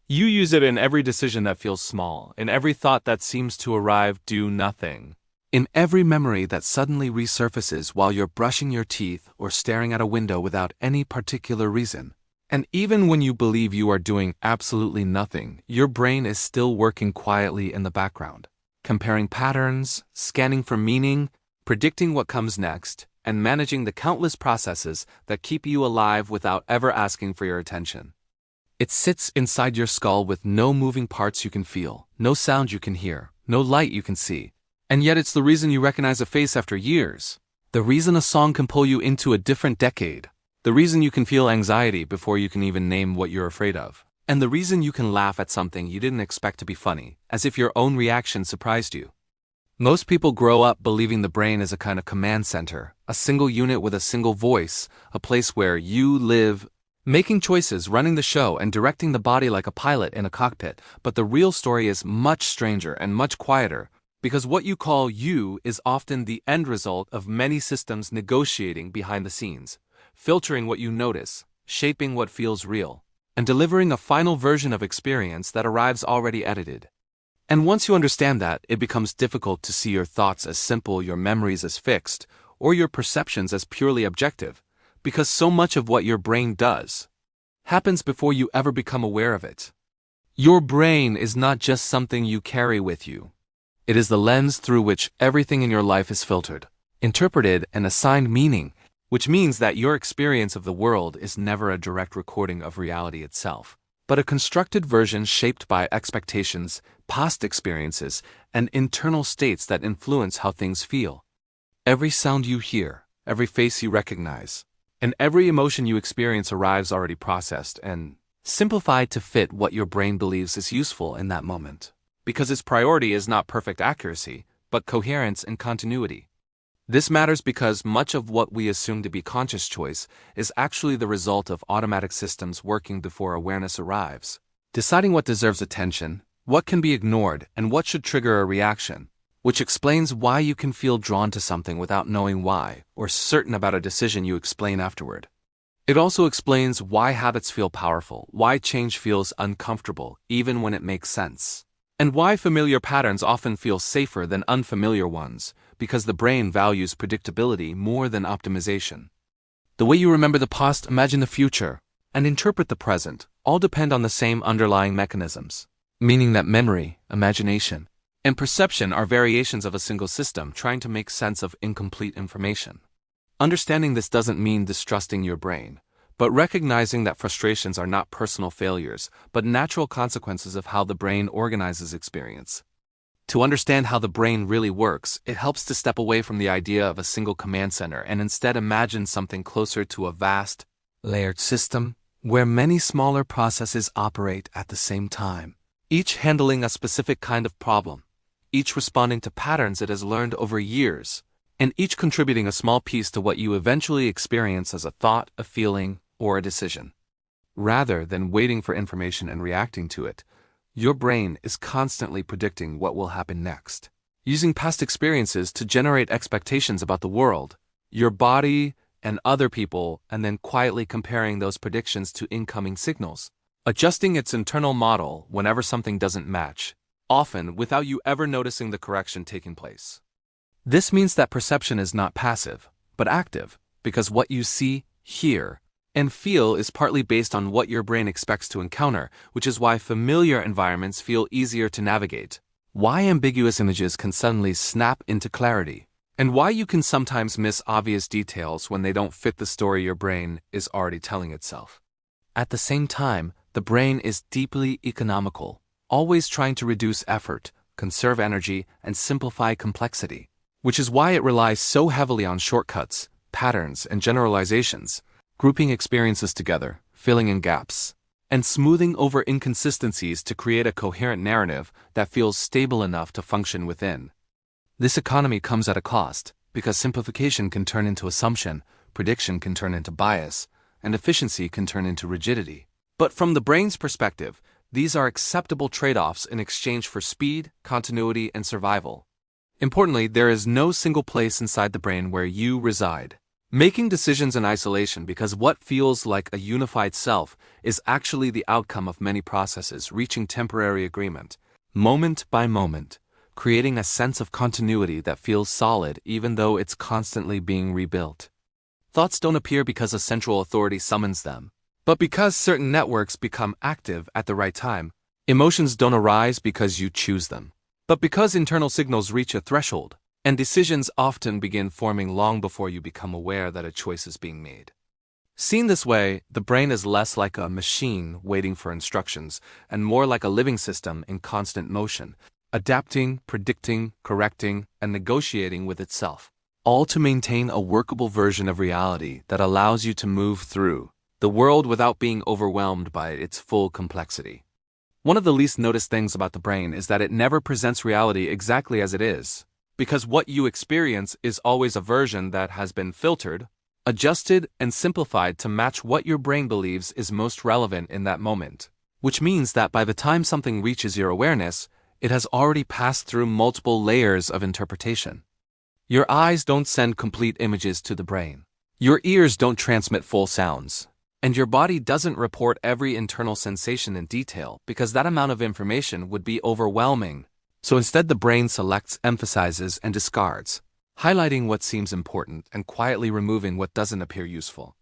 You use it in every decision that feels small, in every thought that seems to arrive do nothing. In every memory that suddenly resurfaces while you're brushing your teeth or staring at a window without any particular reason. And even when you believe you are doing absolutely nothing, your brain is still working quietly in the background, comparing patterns, scanning for meaning, predicting what comes next, and managing the countless processes that keep you alive without ever asking for your attention. It sits inside your skull with no moving parts you can feel, no sound you can hear, no light you can see. And yet it's the reason you recognize a face after years. The reason a song can pull you into a different decade. The reason you can feel anxiety before you can even name what you're afraid of. And the reason you can laugh at something you didn't expect to be funny, as if your own reaction surprised you. Most people grow up believing the brain is a kind of command center, a single unit with a single voice, a place where you live, making choices, running the show, and directing the body like a pilot in a cockpit. But the real story is much stranger and much quieter, because what you call you is often the end result of many systems negotiating behind the scenes, filtering what you notice, shaping what feels real, and delivering a final version of experience that arrives already edited. And once you understand that, it becomes difficult to see your thoughts as simple, your memories as fixed, or your perceptions as purely objective, because so much of what your brain does happens before you ever become aware of it. Your brain is not just something you carry with you. It is the lens through which everything in your life is filtered, interpreted, and assigned meaning, which means that your experience of the world is never a direct recording of reality itself, but a constructed version shaped by expectations, past experiences, and internal states that influence how things feel. Every sound you hear, every face you recognize, and every emotion you experience arrives already processed and simplified to fit what your brain believes is useful in that moment, because its priority is not perfect accuracy, but coherence and continuity. This matters because much of what we assume to be conscious choice is actually the result of automatic systems working before awareness arrives, deciding what deserves attention, what can be ignored, and what should trigger a reaction, which explains why you can feel drawn to something without knowing why, or certain about a decision you explain afterward. It also explains why habits feel powerful, why change feels uncomfortable, even when it makes sense, and why familiar patterns often feel safer than unfamiliar ones, because the brain values predictability more than optimization. The way you remember the past, imagine the future, and interpret the present all depend on the same underlying mechanisms, meaning that memory, imagination, and perception are variations of a single system trying to make sense of incomplete information. Understanding this doesn't mean distrusting your brain, but recognizing that frustrations are not personal failures, but natural consequences of how the brain organizes experience. To understand how the brain really works, it helps to step away from the idea of a single command center and instead imagine something closer to a vast, layered system where many smaller processes operate at the same time, each handling a specific kind of problem, each responding to patterns it has learned over years, and each contributing a small piece to what you eventually experience as a thought, a feeling, or a decision. Rather than waiting for information and reacting to it, your brain is constantly predicting what will happen next, using past experiences to generate expectations about the world, your body, and other people, and then quietly comparing those predictions to incoming signals, adjusting its internal model whenever something doesn't match, often without you ever noticing the correction taking place. This means that perception is not passive, but active, because what you see, hear, and feel is partly based on what your brain expects to encounter, which is why familiar environments feel easier to navigate, why ambiguous images can suddenly snap into clarity, and why you can sometimes miss obvious details when they don't fit the story your brain is already telling itself. At the same time, the brain is deeply economical, always trying to reduce effort, conserve energy, and simplify complexity, which is why it relies so heavily on shortcuts, patterns, and generalizations, grouping experiences together, filling in gaps, and smoothing over inconsistencies to create a coherent narrative that feels stable enough to function within. This economy comes at a cost, because simplification can turn into assumption, prediction can turn into bias, and efficiency can turn into rigidity. But from the brain's perspective, these are acceptable trade-offs in exchange for speed, continuity, and survival. Importantly, there is no single place inside the brain where you reside. Making decisions in isolation because what feels like a unified self is actually the outcome of many processes reaching temporary agreement, moment by moment, creating a sense of continuity that feels solid even though it's constantly being rebuilt. Thoughts don't appear because a central authority summons them, but because certain networks become active at the right time. Emotions don't arise because you choose them, but because internal signals reach a threshold. And decisions often begin forming long before you become aware that a choice is being made. Seen this way, the brain is less like a machine waiting for instructions and more like a living system in constant motion, adapting, predicting, correcting, and negotiating with itself, all to maintain a workable version of reality that allows you to move through the world without being overwhelmed by its full complexity. One of the least noticed things about the brain is that it never presents reality exactly as it is, because what you experience is always a version that has been filtered, adjusted, and simplified to match what your brain believes is most relevant in that moment, which means that by the time something reaches your awareness, it has already passed through multiple layers of interpretation. Your eyes don't send complete images to the brain. Your ears don't transmit full sounds. And your body doesn't report every internal sensation in detail because that amount of information would be overwhelming. So instead the brain selects, emphasizes, and discards, highlighting what seems important and quietly removing what doesn't appear useful.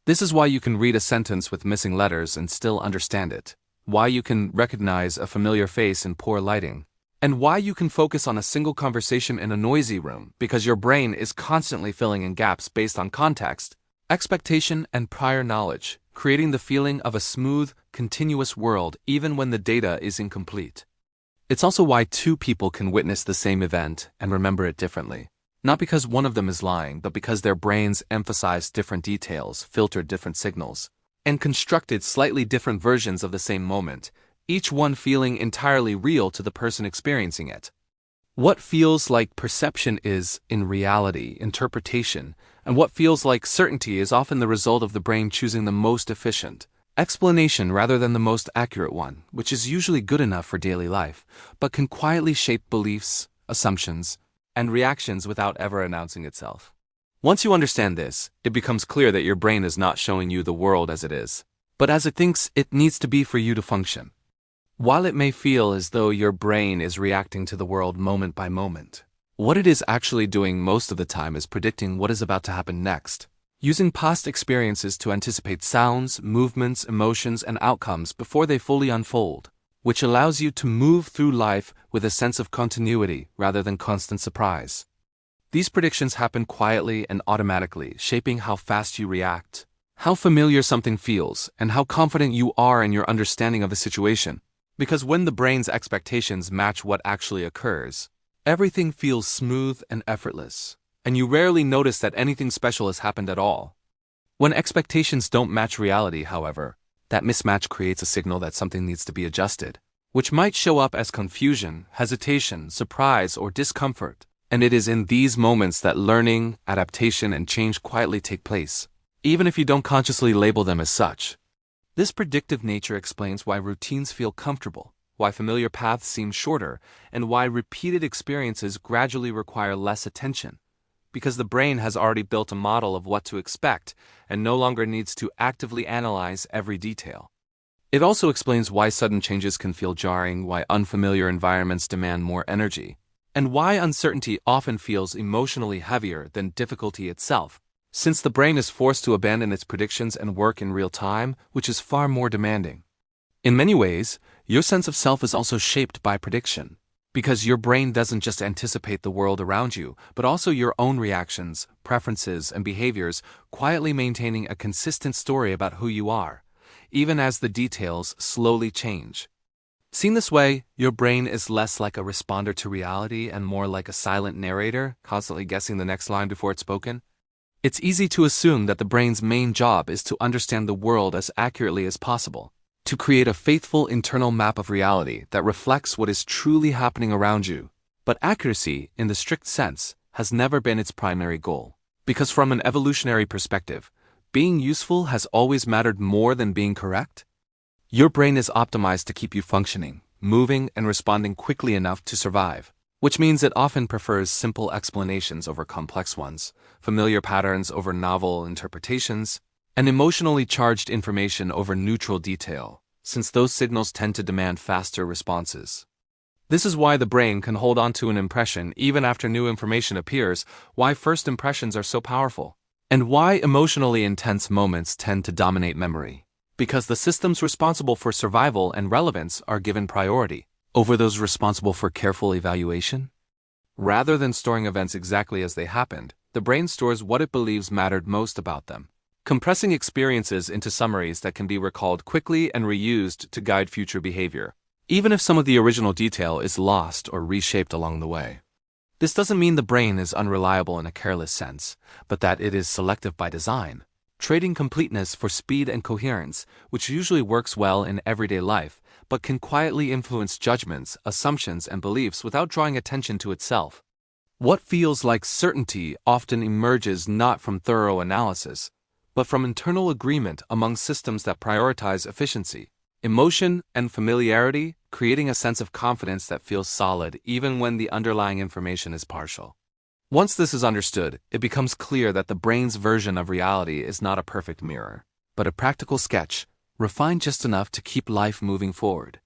This is why you can read a sentence with missing letters and still understand it, why you can recognize a familiar face in poor lighting, and why you can focus on a single conversation in a noisy room because your brain is constantly filling in gaps based on context, expectation, and prior knowledge, creating the feeling of a smooth, continuous world even when the data is incomplete. It's also why two people can witness the same event and remember it differently. Not because one of them is lying, but because their brains emphasized different details, filtered different signals, and constructed slightly different versions of the same moment, each one feeling entirely real to the person experiencing it. What feels like perception is, in reality, interpretation, and what feels like certainty is often the result of the brain choosing the most efficient explanation rather than the most accurate one, which is usually good enough for daily life, but can quietly shape beliefs, assumptions, and reactions without ever announcing itself. Once you understand this, it becomes clear that your brain is not showing you the world as it is, but as it thinks it needs to be for you to function. While it may feel as though your brain is reacting to the world moment by moment, what it is actually doing most of the time is predicting what is about to happen next, using past experiences to anticipate sounds, movements, emotions, and outcomes before they fully unfold, which allows you to move through life with a sense of continuity rather than constant surprise. These predictions happen quietly and automatically, shaping how fast you react, how familiar something feels, and how confident you are in your understanding of the situation. Because when the brain's expectations match what actually occurs, everything feels smooth and effortless, and you rarely notice that anything special has happened at all. When expectations don't match reality, however, that mismatch creates a signal that something needs to be adjusted, which might show up as confusion, hesitation, surprise, or discomfort. And it is in these moments that learning, adaptation, and change quietly take place, even if you don't consciously label them as such. This predictive nature explains why routines feel comfortable, why familiar paths seem shorter, and why repeated experiences gradually require less attention, because the brain has already built a model of what to expect and no longer needs to actively analyze every detail. It also explains why sudden changes can feel jarring, why unfamiliar environments demand more energy, and why uncertainty often feels emotionally heavier than difficulty itself, since the brain is forced to abandon its predictions and work in real time, which is far more demanding. In many ways, your sense of self is also shaped by prediction, because your brain doesn't just anticipate the world around you, but also your own reactions, preferences, and behaviors, quietly maintaining a consistent story about who you are, even as the details slowly change. Seen this way, your brain is less like a responder to reality and more like a silent narrator, constantly guessing the next line before it's spoken. It's easy to assume that the brain's main job is to understand the world as accurately as possible, to create a faithful internal map of reality that reflects what is truly happening around you. But accuracy, in the strict sense, has never been its primary goal. Because from an evolutionary perspective, being useful has always mattered more than being correct. Your brain is optimized to keep you functioning, moving, and responding quickly enough to survive, which means it often prefers simple explanations over complex ones, familiar patterns over novel interpretations, and emotionally charged information over neutral detail, since those signals tend to demand faster responses. This is why the brain can hold on to an impression even after new information appears, why first impressions are so powerful, and why emotionally intense moments tend to dominate memory. Because the systems responsible for survival and relevance are given priority over those responsible for careful evaluation. Rather than storing events exactly as they happened, the brain stores what it believes mattered most about them, compressing experiences into summaries that can be recalled quickly and reused to guide future behavior, even if some of the original detail is lost or reshaped along the way. This doesn't mean the brain is unreliable in a careless sense, but that it is selective by design, trading completeness for speed and coherence, which usually works well in everyday life, but can quietly influence judgments, assumptions, and beliefs without drawing attention to itself. What feels like certainty often emerges not from thorough analysis, but from internal agreement among systems that prioritize efficiency, emotion, and familiarity, creating a sense of confidence that feels solid even when the underlying information is partial. Once this is understood, it becomes clear that the brain's version of reality is not a perfect mirror, but a practical sketch, refined just enough to keep life moving forward.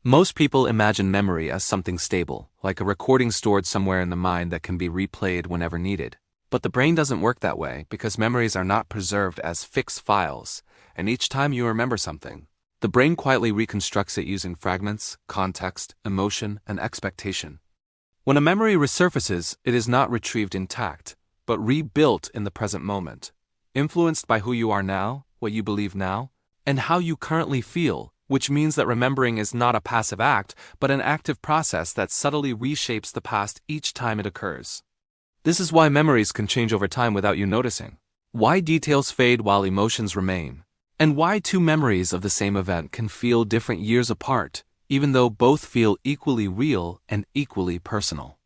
Most people imagine memory as something stable, like a recording stored somewhere in the mind that can be replayed whenever needed. But the brain doesn't work that way because memories are not preserved as fixed files, and each time you remember something, the brain quietly reconstructs it using fragments, context, emotion, and expectation. When a memory resurfaces, it is not retrieved intact, but rebuilt in the present moment, influenced by who you are now, what you believe now, and how you currently feel, which means that remembering is not a passive act, but an active process that subtly reshapes the past each time it occurs. This is why memories can change over time without you noticing, why details fade while emotions remain, and why two memories of the same event can feel different years apart, even though both feel equally real and equally personal.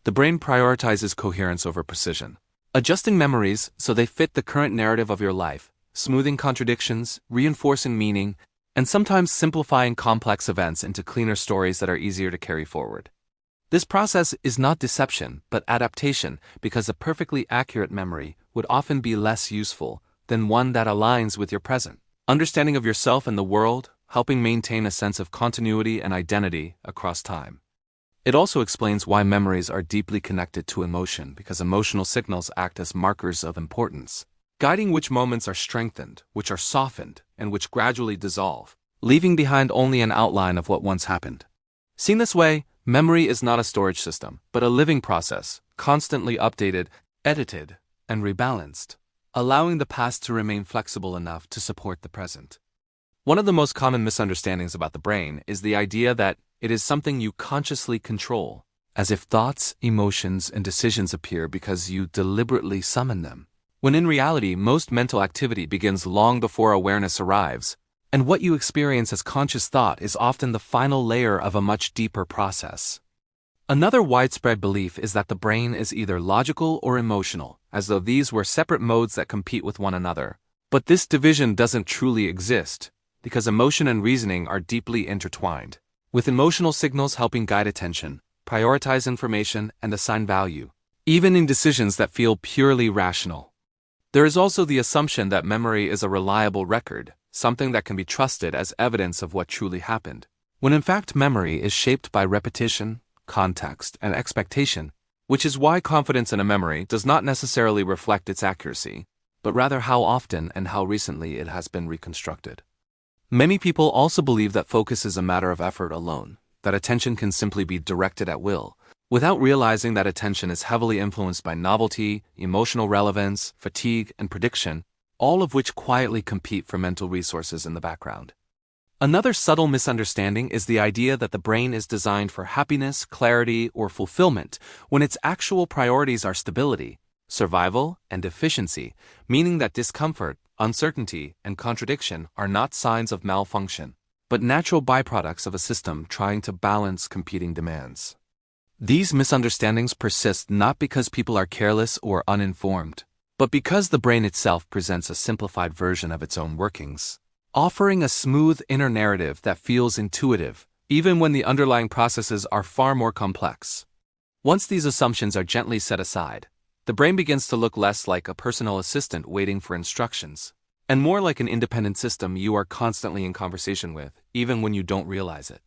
The brain prioritizes coherence over precision, adjusting memories so they fit the current narrative of your life, smoothing contradictions, reinforcing meaning, and sometimes simplifying complex events into cleaner stories that are easier to carry forward. This process is not deception, but adaptation, because a perfectly accurate memory would often be less useful than one that aligns with your present understanding of yourself and the world, helping maintain a sense of continuity and identity across time. It also explains why memories are deeply connected to emotion, because emotional signals act as markers of importance, guiding which moments are strengthened, which are softened, and which gradually dissolve, leaving behind only an outline of what once happened. Seen this way, memory is not a storage system, but a living process, constantly updated, edited, and rebalanced, allowing the past to remain flexible enough to support the present. One of the most common misunderstandings about the brain is the idea that it is something you consciously control, as if thoughts, emotions, and decisions appear because you deliberately summon them, when in reality most mental activity begins long before awareness arrives, and what you experience as conscious thought is often the final layer of a much deeper process. Another widespread belief is that the brain is either logical or emotional, as though these were separate modes that compete with one another. But this division doesn't truly exist, because emotion and reasoning are deeply intertwined, with emotional signals helping guide attention, prioritize information, and assign value, even in decisions that feel purely rational. There is also the assumption that memory is a reliable record, something that can be trusted as evidence of what truly happened, when in fact memory is shaped by repetition, context, and expectation, which is why confidence in a memory does not necessarily reflect its accuracy, but rather how often and how recently it has been reconstructed. Many people also believe that focus is a matter of effort alone, that attention can simply be directed at will, without realizing that attention is heavily influenced by novelty, emotional relevance, fatigue, and prediction, all of which quietly compete for mental resources in the background. Another subtle misunderstanding is the idea that the brain is designed for happiness, clarity, or fulfillment, when its actual priorities are stability, survival, and efficiency, meaning that discomfort, uncertainty, and contradiction are not signs of malfunction, but natural byproducts of a system trying to balance competing demands. These misunderstandings persist not because people are careless or uninformed, but because the brain itself presents a simplified version of its own workings, offering a smooth inner narrative that feels intuitive, even when the underlying processes are far more complex. Once these assumptions are gently set aside, the brain begins to look less like a personal assistant waiting for instructions, and more like an independent system you are constantly in conversation with, even when you don't realize it.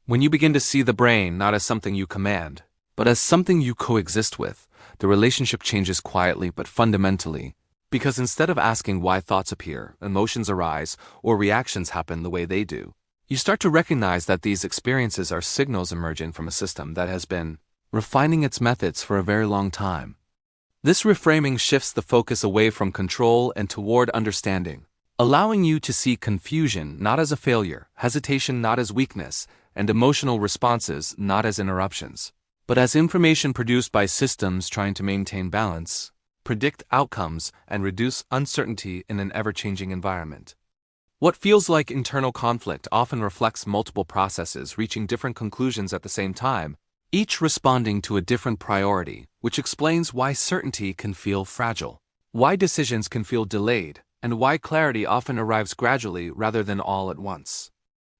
When you begin to see the brain not as something you command, but as something you coexist with, the relationship changes quietly but fundamentally, because instead of asking why thoughts appear, emotions arise, or reactions happen the way they do, you start to recognize that these experiences are signals emerging from a system that has been refining its methods for a very long time. This reframing shifts the focus away from control and toward understanding, allowing you to see confusion not as a failure, hesitation not as weakness, and emotional responses not as interruptions, but as information produced by systems trying to maintain balance, predict outcomes, and reduce uncertainty in an ever-changing environment. What feels like internal conflict often reflects multiple processes reaching different conclusions at the same time, each responding to a different priority, which explains why certainty can feel fragile, why decisions can feel delayed, and why clarity often arrives gradually rather than all at once.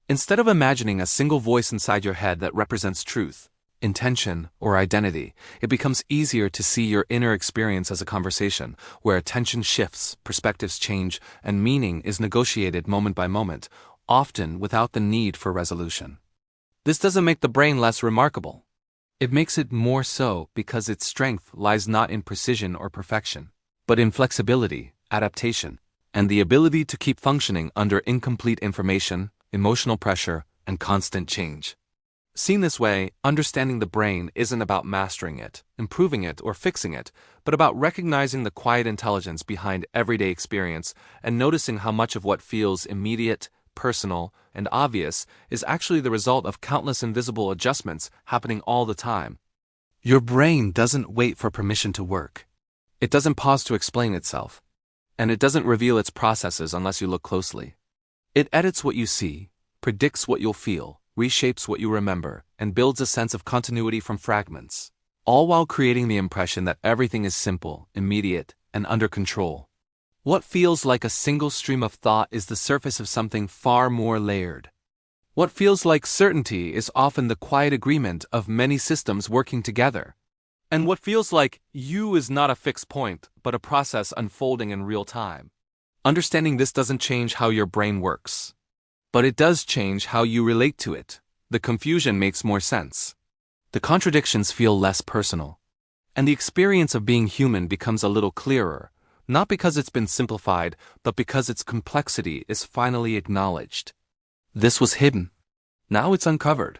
Instead of imagining a single voice inside your head that represents truth, intention, or identity, it becomes easier to see your inner experience as a conversation where attention shifts, perspectives change, and meaning is negotiated moment by moment, often without the need for resolution. This doesn't make the brain less remarkable. It makes it more so because its strength lies not in precision or perfection, but in flexibility, adaptation, and the ability to keep functioning under incomplete information, emotional pressure, and constant change. Seen this way, understanding the brain isn't about mastering it, improving it, or fixing it, but about recognizing the quiet intelligence behind everyday experience and noticing how much of what feels immediate, personal, and obvious is actually the result of countless invisible adjustments happening all the time. Your brain doesn't wait for permission to work. It doesn't pause to explain itself. And it doesn't reveal its processes unless you look closely. It edits what you see, predicts what you'll feel, reshapes what you remember, and builds a sense of continuity from fragments, all while creating the impression that everything is simple, immediate, and under control. What feels like a single stream of thought is the surface of something far more layered. What feels like certainty is often the quiet agreement of many systems working together. And what feels like you is not a fixed point, but a process unfolding in real time. Understanding this doesn't change how your brain works, but it does change how you relate to it. The confusion makes more sense. The contradictions feel less personal. And the experience of being human becomes a little clearer, not because it's been simplified, but because its complexity is finally acknowledged. This was hidden. Now it's uncovered.